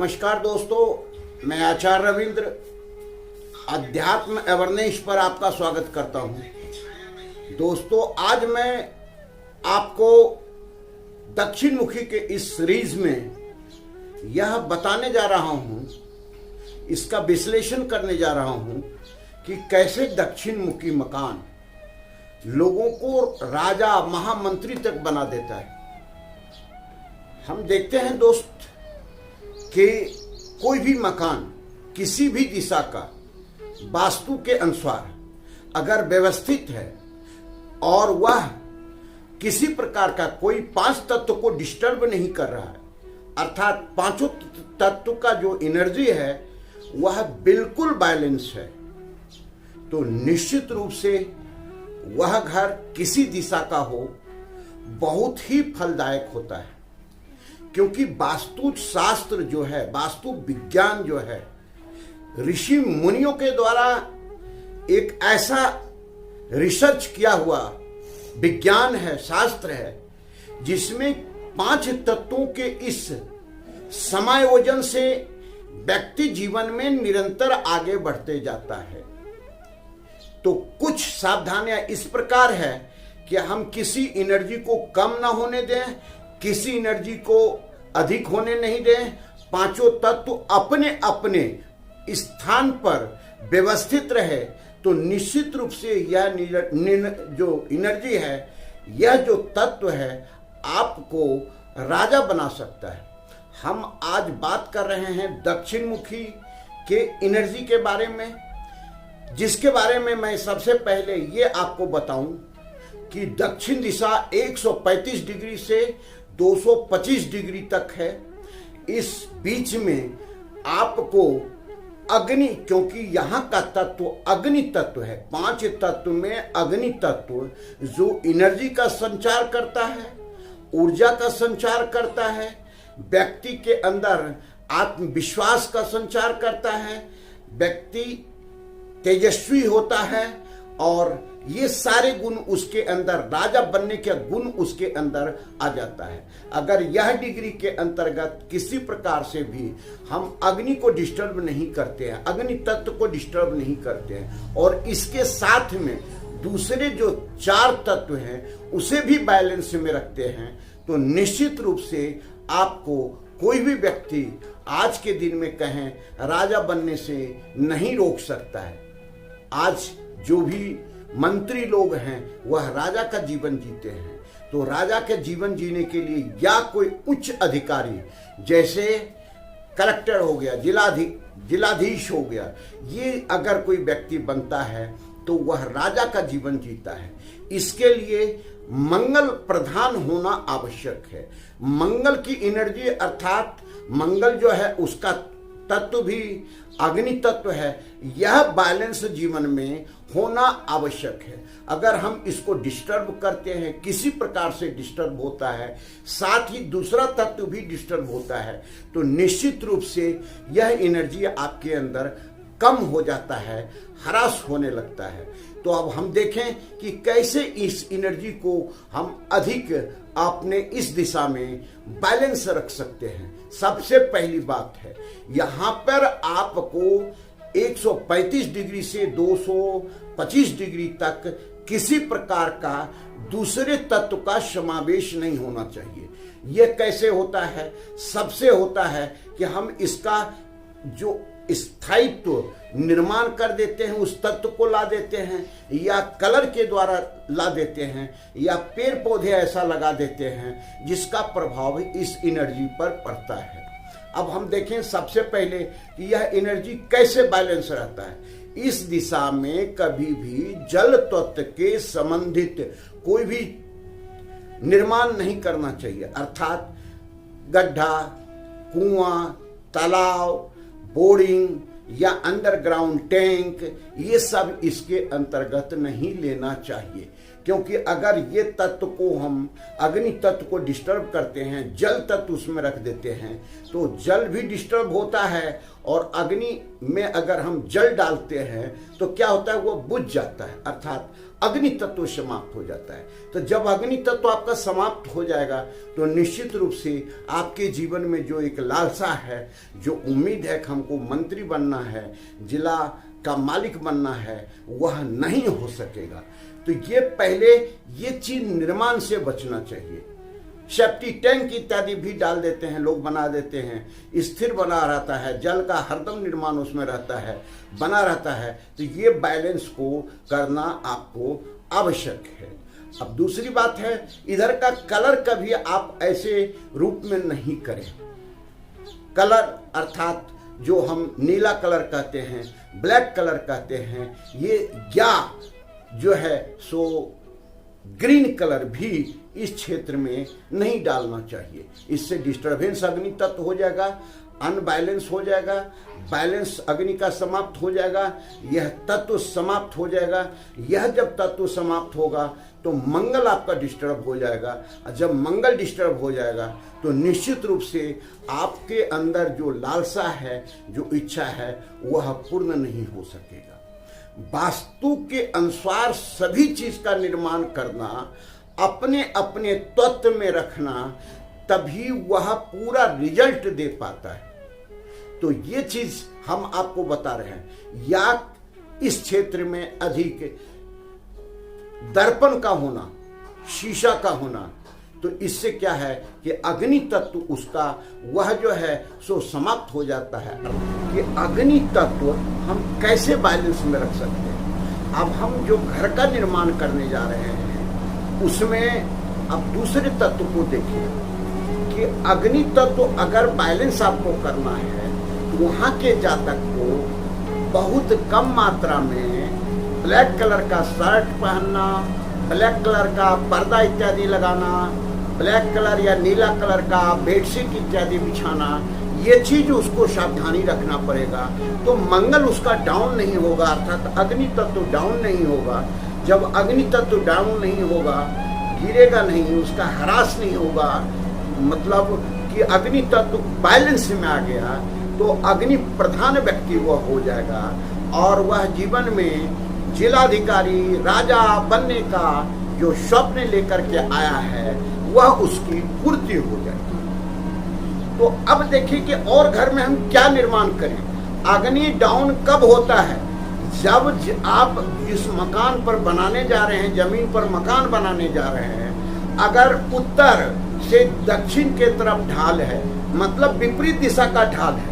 नमस्कार दोस्तों, मैं आचार्य रविंद्र अध्यात्म अवेयरनेस पर आपका स्वागत करता हूं। दोस्तों, आज मैं आपको दक्षिण मुखी के इस सीरीज में यह बताने जा रहा हूं, इसका विश्लेषण करने जा रहा हूं कि कैसे दक्षिण मुखी मकान लोगों को राजा महामंत्री तक बना देता है। हम देखते हैं दोस्त कि कोई भी मकान किसी भी दिशा का वास्तु के अनुसार अगर व्यवस्थित है और वह किसी प्रकार का कोई 5 तत्व को डिस्टर्ब नहीं कर रहा है, अर्थात पांचों तत्व का जो एनर्जी है वह बिल्कुल बैलेंस है, तो निश्चित रूप से वह घर किसी दिशा का हो बहुत ही फलदायक होता है। क्योंकि वास्तु शास्त्र जो है, वास्तु विज्ञान जो है, ऋषि मुनियों के द्वारा एक ऐसा रिसर्च किया हुआ विज्ञान है, शास्त्र है, जिसमें 5 तत्वों के इस समायोजन से व्यक्ति जीवन में निरंतर आगे बढ़ते जाता है। तो कुछ सावधानियां इस प्रकार है कि हम किसी एनर्जी को कम ना होने दें, किसी एनर्जी को अधिक होने नहीं दें। पांचों तत्व अपने अपने स्थान पर व्यवस्थित रहे तो निश्चित रूप से यह जो एनर्जी है, यह जो तत्व है, आपको राजा बना सकता है। हम आज बात कर रहे हैं दक्षिण मुखी के एनर्जी के बारे में, जिसके बारे में मैं सबसे पहले ये आपको बताऊं कि दक्षिण दिशा 135 डिग्री से 225 डिग्री तक है। इस बीच में आपको अग्नि, क्योंकि यहाँ का तत्व अग्नि तत्व है, 5 तत्व में अग्नि तत्व जो एनर्जी का संचार करता है, ऊर्जा का संचार करता है, व्यक्ति के अंदर आत्मविश्वास का संचार करता है, व्यक्ति तेजस्वी होता है और ये सारे गुण उसके अंदर, राजा बनने के गुण उसके अंदर आ जाता है। अगर यह डिग्री के अंतर्गत किसी प्रकार से भी हम अग्नि को डिस्टर्ब नहीं करते हैं, अग्नि तत्व को डिस्टर्ब नहीं करते हैं और इसके साथ में दूसरे जो 4 तत्व हैं उसे भी बैलेंस में रखते हैं, तो निश्चित रूप से आपको कोई भी व्यक्ति आज के दिन में कहें राजा बनने से नहीं रोक सकता है। आज जो भी मंत्री लोग हैं वह राजा का जीवन जीते हैं, तो राजा के जीवन जीने के लिए या कोई उच्च अधिकारी जैसे कलेक्टर हो गया, जिलाधीश हो गया, ये अगर कोई व्यक्ति बनता है तो वह राजा का जीवन जीता है। इसके लिए मंगल प्रधान होना आवश्यक है। मंगल की एनर्जी, अर्थात मंगल जो है उसका तत्व भी अग्नि तत्व है, यह बैलेंस जीवन में होना आवश्यक है। अगर हम इसको डिस्टर्ब करते हैं, किसी प्रकार से डिस्टर्ब होता है, साथ ही दूसरा तत्व भी डिस्टर्ब होता है, तो निश्चित रूप से यह एनर्जी आपके अंदर कम हो जाता है, हरास होने लगता है। तो अब हम देखें कि कैसे इस एनर्जी को हम अधिक अपने इस दिशा में बैलेंस रख सकते हैं। सबसे पहली बात है, यहां पर आपको 135 डिग्री से 225 डिग्री तक किसी प्रकार का दूसरे तत्व का समावेश नहीं होना चाहिए। यह कैसे होता है? सबसे होता है कि हम इसका जो स्थायित्व निर्माण कर देते हैं, उस तत्व को ला देते हैं, या कलर के द्वारा ला देते हैं, या पेड़ पौधे ऐसा लगा देते हैं जिसका प्रभाव इस एनर्जी पर पड़ता है। अब हम देखें सबसे पहले कि यह एनर्जी कैसे बैलेंस रहता है। इस दिशा में कभी भी जल तत्व के संबंधित कोई भी निर्माण नहीं करना चाहिए, अर्थात गड्ढा, कुआं, तालाब, बोरिंग या अंडरग्राउंड टैंक, ये सब इसके अंतर्गत नहीं लेना चाहिए। क्योंकि अगर ये तत्व को हम अग्नि तत्व को डिस्टर्ब करते हैं, जल तत्व उसमें रख देते हैं, तो जल भी डिस्टर्ब होता है, और अग्नि में अगर हम जल डालते हैं तो क्या होता है, वो बुझ जाता है, अर्थात अग्नि तत्व समाप्त हो जाता है। तो जब अग्नि तत्व आपका समाप्त हो जाएगा तो निश्चित रूप से आपके जीवन में जो एक लालसा है, जो उम्मीद है कि हमको मंत्री बनना है, जिला का मालिक बनना है, वह नहीं हो सकेगा। तो ये पहले ये चीज निर्माण से बचना चाहिए। सेफ्टी टैंक इत्यादि भी डाल देते हैं लोग, बना देते हैं, स्थिर बना रहता है, जल का हरदम निर्माण उसमें रहता है, बना रहता है। तो ये बैलेंस को करना आपको आवश्यक है। अब दूसरी बात है, इधर का कलर कभी आप ऐसे रूप में नहीं करें। कलर अर्थात जो हम नीला कलर कहते हैं, ब्लैक कलर कहते हैं, ये या जो है सो ग्रीन कलर भी इस क्षेत्र में नहीं डालना चाहिए। इससे डिस्टरबेंस अग्नि तत्व हो जाएगा, अनबैलेंस हो जाएगा, बैलेंस अग्नि का समाप्त हो जाएगा, यह तत्व समाप्त हो जाएगा। यह जब तत्व समाप्त होगा तो मंगल आपका डिस्टर्ब हो जाएगा। जब मंगल डिस्टर्ब हो जाएगा तो निश्चित रूप से आपके अंदर जो लालसा है, जो इच्छा है, वह पूर्ण नहीं हो सकेगा। वास्तु के अनुसार सभी चीज का निर्माण करना, अपने अपने तत्व में रखना, तभी वह पूरा रिजल्ट दे पाता है। तो ये चीज हम आपको बता रहे हैं। या इस क्षेत्र में अधिक दर्पण का होना, शीशा का होना, तो इससे क्या है कि अग्नि तत्व उसका वह जो है सो समाप्त हो जाता है। कि अग्नि तत्व हम कैसे बैलेंस में रख सकते हैं। अब हम जो घर का निर्माण करने जा रहे हैं उसमें अब दूसरे तत्व को देखिए कि अग्नि तत्व अगर बैलेंस आपको करना है तो वहाँ के जातक को बहुत कम मात्रा में ब्लैक कलर का शर्ट पहनना, ब्लैक कलर का पर्दा इत्यादि लगाना, ब्लैक कलर या नीला कलर का बेडशीट इत्यादि बिछाना, ये चीज उसको सावधानी रखना पड़ेगा। तो मंगल उसका डाउन नहीं होगा, अर्थात अग्नि तत्व डाउन नहीं होगा। जब अग्नि तत्व डाउन नहीं होगा, गिरेगा नहीं, उसका ह्रास नहीं होगा, मतलब कि अग्नि तत्व बैलेंस में आ गया तो अग्नि प्रधान व्यक्ति वह हो जाएगा और वह जीवन में जिलाधिकारी, राजा बनने का जो स्वप्न लेकर के आया है वह उसकी पूर्ति हो जाएगी। तो अब देखिए कि और घर में हम क्या निर्माण करें। अग्नि डाउन कब होता है? जब आप जिस मकान पर बनाने जा रहे हैं, जमीन पर मकान बनाने जा रहे हैं, अगर उत्तर से दक्षिण के तरफ ढाल है, मतलब विपरीत दिशा का ढाल है,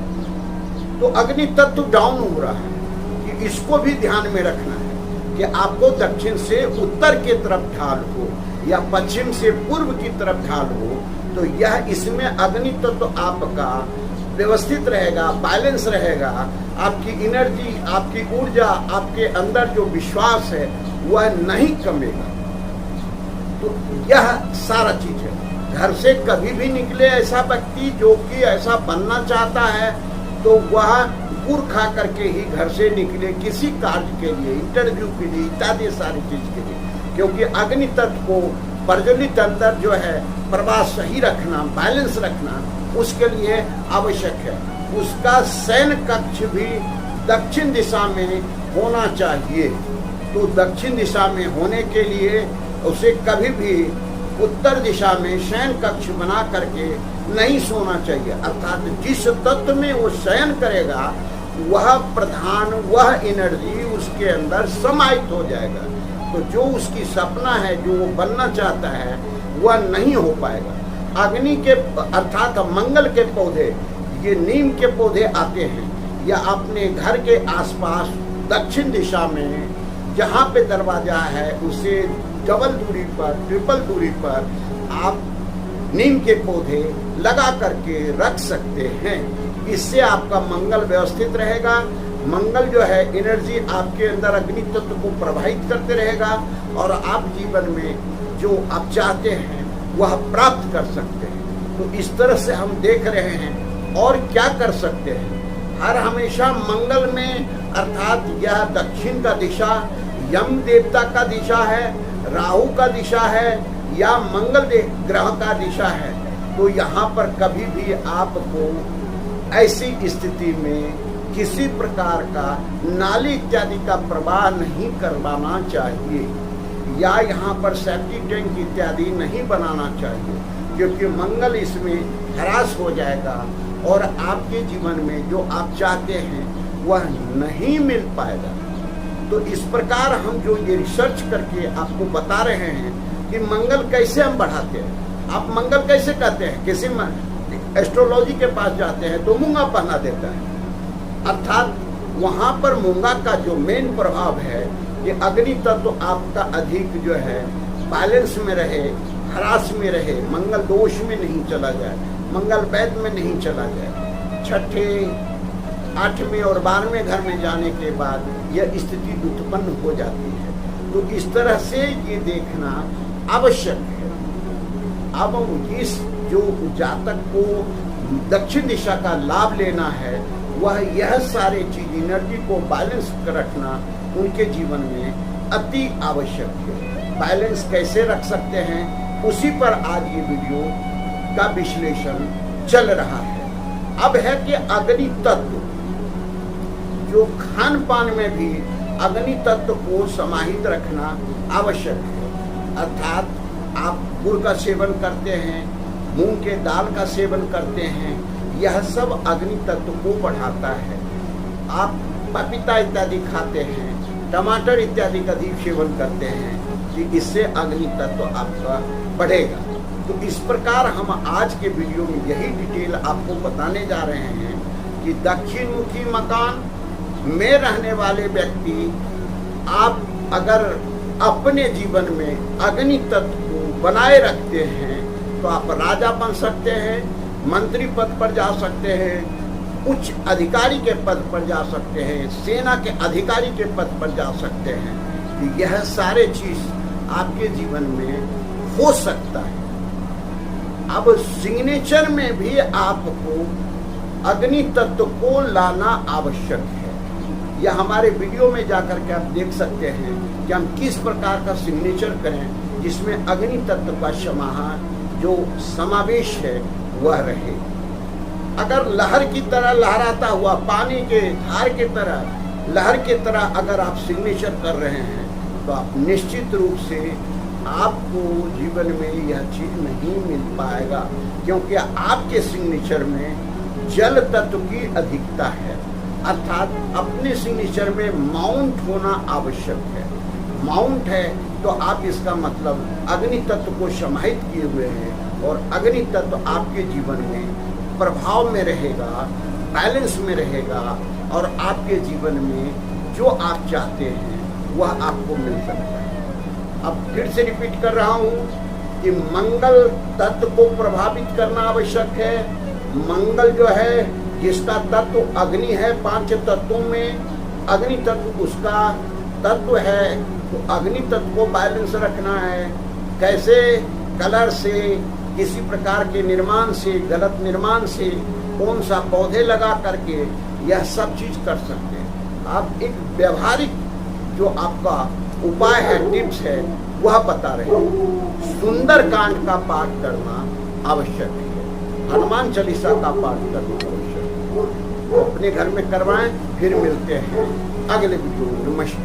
तो अग्नि तत्व डाउन हो रहा है। कि इसको भी ध्यान में रखना है कि आपको दक्षिण से उत्तर के तरफ ढाल हो या पश्चिम से पूर्व की तरफ ढाल हो, तो यह इसमें अग्नि तत्व आपका व्यवस्थित रहेगा, बैलेंस रहेगा। आपकी एनर्जी, आपकी ऊर्जा, आपके अंदर जो विश्वास है वह नहीं कमेगा। तो यह सारा चीज है। घर से कभी भी निकले ऐसा व्यक्ति जो कि ऐसा बनना चाहता है तो वह गुड़ खा करके ही घर से निकले किसी कार्य के लिए, इंटरव्यू के लिए, इत्यादि सारी चीज के लिए। क्योंकि अग्नि तत्व को प्रज्वलित अंदर जो है प्रवाह सही रखना, बैलेंस रखना, उसके लिए आवश्यक है। उसका शयन कक्ष भी दक्षिण दिशा में होना चाहिए। तो दक्षिण दिशा में होने के लिए उसे कभी भी उत्तर दिशा में शयन कक्ष बना करके नहीं सोना चाहिए। अर्थात जिस तत्व में वो शयन करेगा वह प्रधान, वह एनर्जी उसके अंदर समाहित हो जाएगा। तो जो उसकी सपना है, जो वो बनना चाहता है, वह नहीं हो पाएगा। अग्नि के अर्थात मंगल के पौधे, ये नीम के पौधे आते हैं, या अपने घर के आसपास दक्षिण दिशा में जहाँ पे दरवाजा है उसे डबल दूरी पर, ट्रिपल दूरी पर आप नीम के पौधे लगा करके रख सकते हैं। इससे आपका मंगल व्यवस्थित रहेगा। मंगल जो है एनर्जी आपके अंदर अग्नि तत्व को प्रभावित करते रहेगा और आप जीवन में जो आप चाहते हैं वह प्राप्त कर सकते हैं। तो इस तरह से हम देख रहे हैं। और क्या कर सकते हैं? हर हमेशा मंगल में, अर्थात यह दक्षिण का दिशा यम देवता का दिशा है, राहु का दिशा है या मंगल ग्रह का दिशा है, तो यहाँ पर कभी भी आपको ऐसी स्थिति में किसी प्रकार का नाली इत्यादि का प्रवाह नहीं करवाना चाहिए, या यहाँ पर सेफ्टी टैंक इत्यादि नहीं बनाना चाहिए, क्योंकि मंगल इसमें ह्रास हो जाएगा और आपके जीवन में जो आप चाहते हैं वह नहीं मिल पाएगा। तो इस प्रकार हम जो ये रिसर्च करके आपको बता रहे हैं कि मंगल कैसे हम बढ़ाते हैं। आप मंगल कैसे कहते हैं, किसी एस्ट्रोलॉजी के पास जाते हैं तो मूंगा पहना देता है, अर्थात वहाँ पर मूंगा का जो मेन प्रभाव है कि अग्नि तत्व तो आपका अधिक जो है बैलेंस में रहे, ह्रास में रहे, मंगल दोष में नहीं चला जाए, मंगल वैध में नहीं चला जाए। छठे, 8वें और 12वें घर में जाने के बाद यह स्थिति उत्पन्न हो जाती है। तो इस तरह से ये देखना आवश्यक है। अब इस जो जातक को दक्षिण दिशा का लाभ लेना है, वह यह सारे चीज एनर्जी को बैलेंस रखना उनके जीवन में अति आवश्यक है। बैलेंस कैसे रख सकते हैं, उसी पर आज ये वीडियो का विश्लेषण चल रहा है। अब है कि अग्नि तत्व, जो खान पान में भी अग्नि तत्व को समाहित रखना आवश्यक है। अर्थात आप गुड़ का सेवन करते हैं, मूंग के दाल का सेवन करते हैं, यह सब अग्नि तत्व को बढ़ाता है। आप पपीता इत्यादि खाते हैं, टमाटर इत्यादि का अधिक सेवन करते हैं कि इससे अग्नि तत्व आपका बढ़ेगा। तो इस प्रकार हम आज के वीडियो में यही डिटेल आपको बताने जा रहे हैं कि दक्षिण मुखी मकान में रहने वाले व्यक्ति, आप अगर अपने जीवन में अग्नि तत्व को बनाए रखते हैं तो आप राजा बन सकते हैं, मंत्री पद पर जा सकते हैं, उच्च अधिकारी के पद पर जा सकते हैं, सेना के अधिकारी के पद पर जा सकते हैं। तो यह सारे चीज आपके जीवन में हो सकता है। अब सिग्नेचर में भी आपको अग्नि तत्व को लाना आवश्यक है। यह हमारे वीडियो में जाकर के आप देख सकते हैं कि हम किस प्रकार का सिग्नेचर करें जिसमें अग्नि तत्व का जो समावेश है वह रहे। अगर लहर की तरह लहराता हुआ, पानी के धार के तरह, लहर के तरह अगर आप सिग्नेचर कर रहे हैं तो आप निश्चित रूप से आपको जीवन में यह चीज नहीं मिल पाएगा, क्योंकि आपके सिग्नेचर में जल तत्व की अधिकता है। अर्थात अपने सिग्नेचर में माउंट होना आवश्यक है। माउंट है तो आप इसका मतलब अग्नि तत्व को समाहित किए हुए हैं और अग्नि तत्व आपके जीवन में प्रभाव में रहेगा, बैलेंस में रहेगा और आपके जीवन में जो आप चाहते हैं वह आपको मिल सकता है। अब फिर से रिपीट कर रहा हूँ कि मंगल तत्व को प्रभावित करना आवश्यक है। मंगल जो है, जिसका तत्व अग्नि है, 5 तत्वों में अग्नि तत्व उसका तत्व है, तो अग्नि तत्व को बैलेंस रखना है। कैसे? कलर से, किसी प्रकार के निर्माण से, गलत निर्माण से, कौन सा पौधे लगा करके यह सब चीज कर सकते हैं। आप एक व्यवहारिक जो आपका उपाय है, टिप्स है, वह बता रहे हैं। सुंदरकांड का पाठ करना आवश्यक है, हनुमान चालीसा का पाठ करना आवश्यक है। अपने घर में करवाएं। फिर मिलते हैं अगले वीडियो में। नमस्कार।